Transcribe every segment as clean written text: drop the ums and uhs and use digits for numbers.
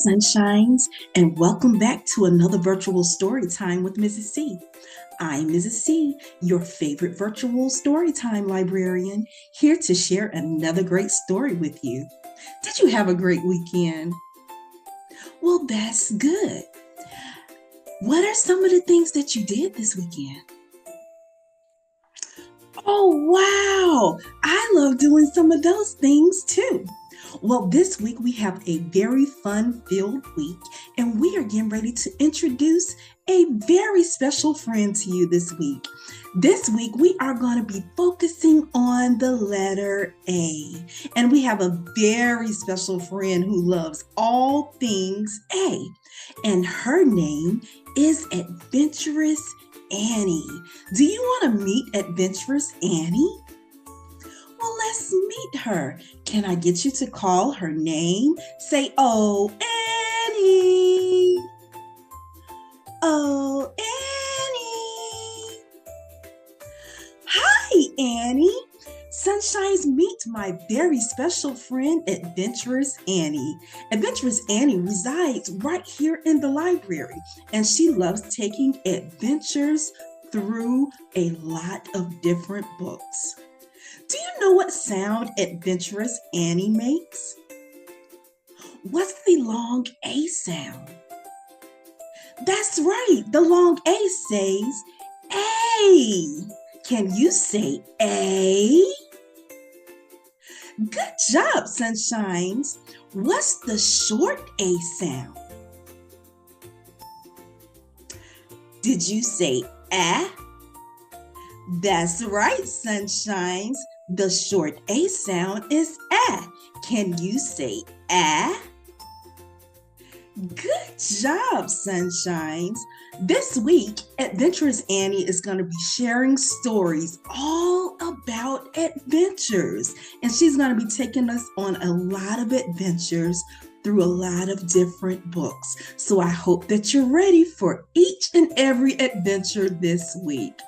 Sunshines, and welcome back to another virtual story time with Mrs. C. I'm Mrs. C, your favorite virtual storytime librarian, here to share another great story with you. Did you have a great weekend? Well, that's good. What are some of the things that you did this weekend? Oh, wow! I love doing some of those things too. Well, this week we have a very fun-filled week, and we are getting ready to introduce a very special friend to you this week. This week we are going to be focusing on the letter A, and we have a very special friend who loves all things A, and her name is Adventurous Annie. Do you want to meet Adventurous Annie? Well, let's meet her. Can I get you to call her name? Say, "Oh, Annie. Oh, Annie." Hi, Annie. Sunshines, meet my very special friend, Adventurous Annie. Adventurous Annie resides right here in the library, and she loves taking adventures through a lot of different books. Do you know what sound Adventurous Annie makes? What's the long A sound? That's right, the long A says A. Can you say A? Good job, Sunshines. What's the short A sound? Did you say A? That's right, Sunshines. The short A sound is A. Can you say A? Good job, Sunshines. This week, Adventurous Annie is going to be sharing stories all about adventures. And she's going to be taking us on a lot of adventures through a lot of different books. So I hope that you're ready for each and every adventure this week.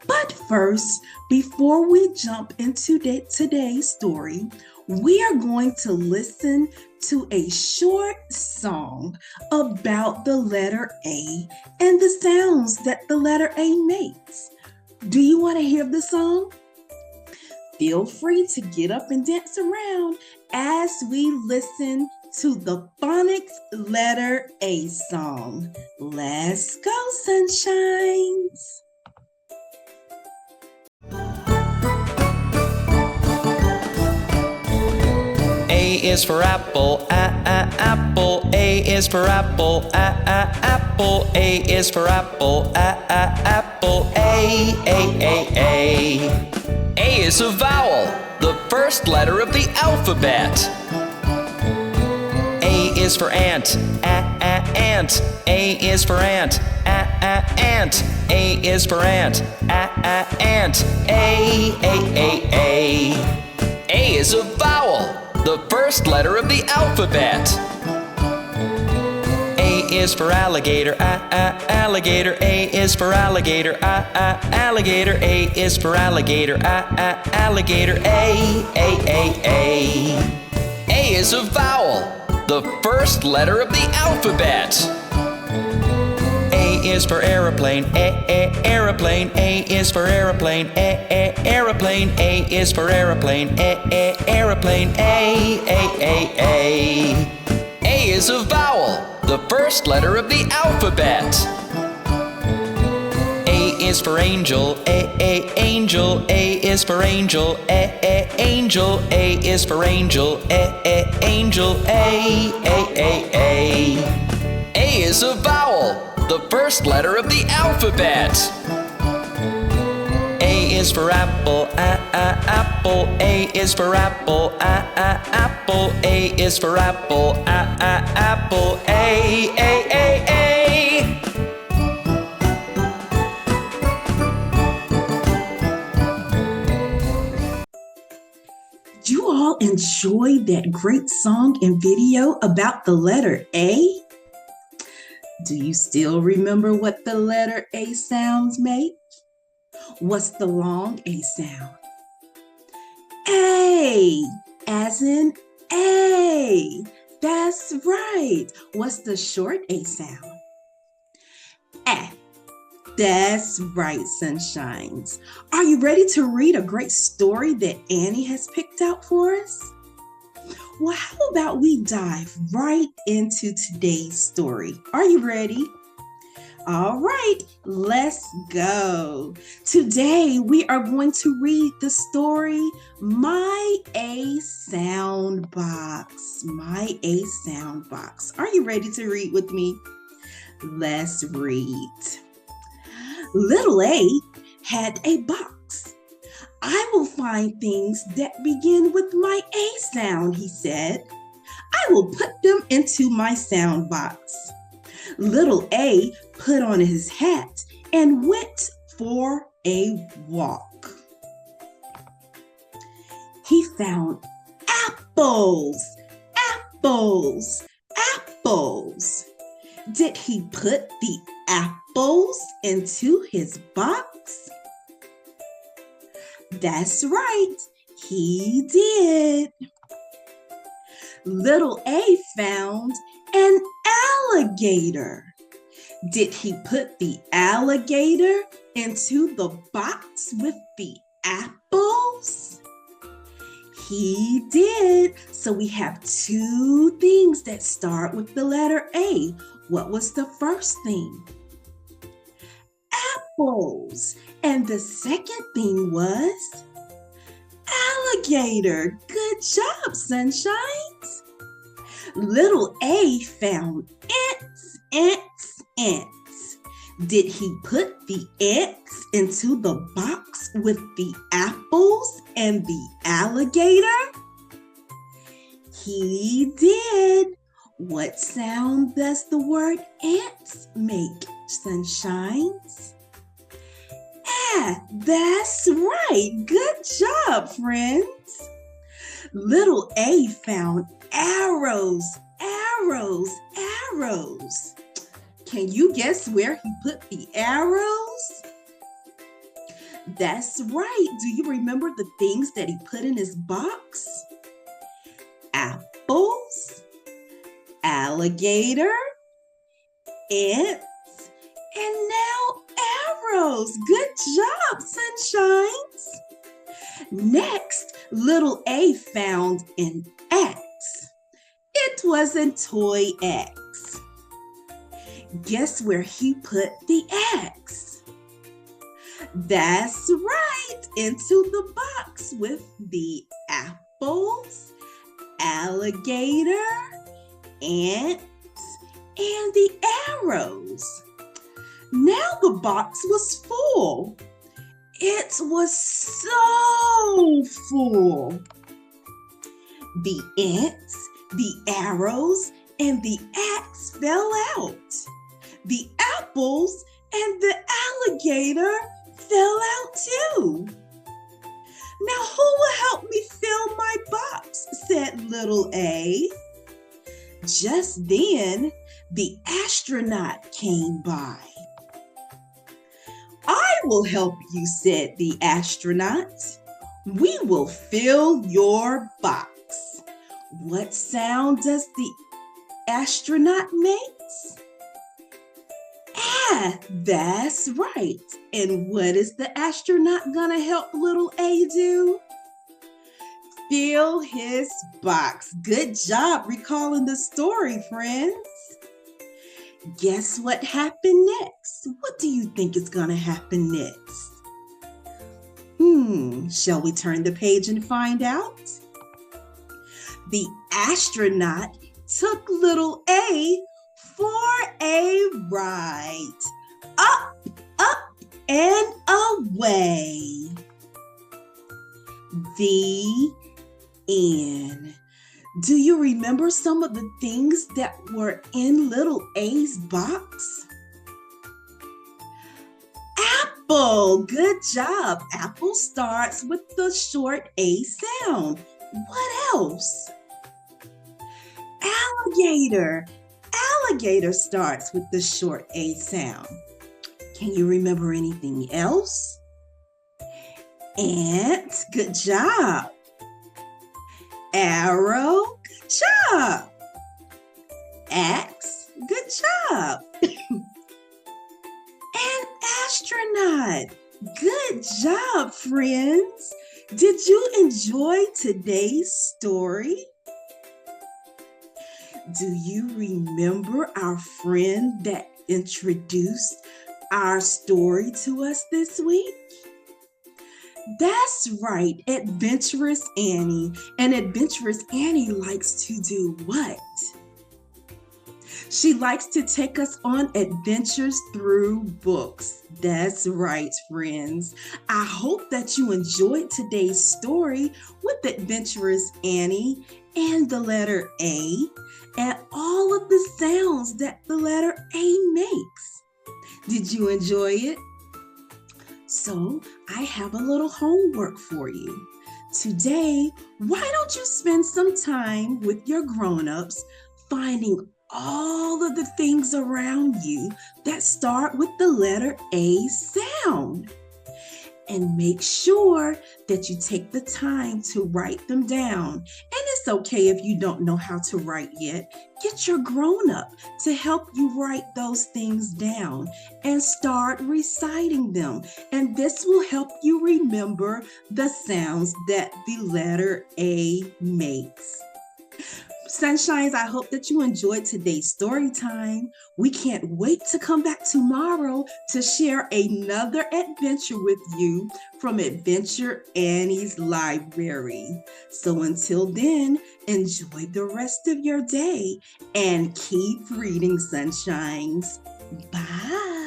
But first, before we jump into today's story, we are going to listen to a short song about the letter A and the sounds that the letter A makes. Do you want to hear the song? Feel free to get up and dance around as we listen to the Phonics letter A song. Let's go, Sunshines! A is for apple, apple. A is for apple, apple. A is for apple, apple. A. A is a vowel, the first letter of the alphabet. A is for ant, ant. A is for ant, ant. A is for ant, ant. A. A is a vowel, the first letter of the alphabet. A is for alligator, alligator. A is for alligator, alligator. A is for alligator, alligator. A. A is a vowel, the first letter of the alphabet. A is for aeroplane, aeroplane. A is for aeroplane, aeroplane. A is for aeroplane, aeroplane. A. A is a vowel, the first letter of the alphabet. A is for angel, angel. A is for angel, angel. A is for angel, angel. A. A is a vowel, the first letter of the alphabet. A is for apple, apple. A is for apple, apple. A is for apple, apple. A. Did you all enjoy that great song and video about the letter A? Do you still remember what the letter A sounds make? What's the long A sound? A, as in A. That's right. What's the short A sound? A. That's right, sunshines. Are you ready to read a great story that Annie has picked out for us? Well, how about we dive right into today's story? Are you ready? All right, let's go. Today we are going to read the story, My A Sound Box. My A Sound Box. Are you ready to read with me? Let's read. Little A had a box. I will find things that begin with my A sound, he said. I will put them into my sound box. Little A put on his hat and went for a walk. He found apples, apples, apples. Did he put the apples into his box? That's right, he did. Little A found an alligator. Did he put the alligator into the box with the apples? He did. So we have two things that start with the letter A. What was the first thing? Apples. And the second thing was alligator. Good job, sunshines. Little A found ants. Did he put the ants into the box with the apples and the alligator? He did. What sound does the word ants make, sunshines? That's right. Good job, friends. Little A found arrows. Can you guess where he put the arrows? That's right. Do you remember the things that he put in his box? Apples, alligator, ants, and now arrows. Good job, sunshines. Next, little A found an axe. It was a toy axe. Guess where he put the axe? That's right, into the box with the apples, alligator, ants, and the arrows. Now the box was full. It was so full. The ants, the arrows, and the axe fell out. The apples and the alligator fell out too. Now who will help me fill my box? Said little A. Just then, the astronaut came by. I will help you, said the astronaut. We will fill your box. What sound does the astronaut make? That's right. And what is the astronaut gonna help little A do? Fill his box. Good job recalling the story, friends. Guess what happened next? What do you think is gonna happen next? Shall we turn the page and find out? The astronaut took little A for a ride. Up, and away. The end. Do you remember some of the things that were in little A's box? Apple. Good job. Apple starts with the short A sound. What else? Alligator. Alligator starts with the short A sound. Can you remember anything else? Ant. Good job. Arrow. Good job. X. Good job. An astronaut. Good job, friends. Did you enjoy today's story? Do you remember our friend that introduced our story to us this week? That's right, Adventurous Annie. And Adventurous Annie likes to do what? She likes to take us on adventures through books. That's right, friends. I hope that you enjoyed today's story with Adventurous Annie and the letter A and all of the sounds that the letter A makes. Did you enjoy it? So I have a little homework for you. Today, why don't you spend some time with your grown-ups finding all of the things around you that start with the letter A sound. And make sure that you take the time to write them down. And it's okay if you don't know how to write yet. Get your grown-up to help you write those things down and start reciting them. And this will help you remember the sounds that the letter A makes. Sunshines, I hope that you enjoyed today's story time. We can't wait to come back tomorrow to share another adventure with you from Adventure Annie's Library. So until then, enjoy the rest of your day and keep reading, Sunshines. Bye.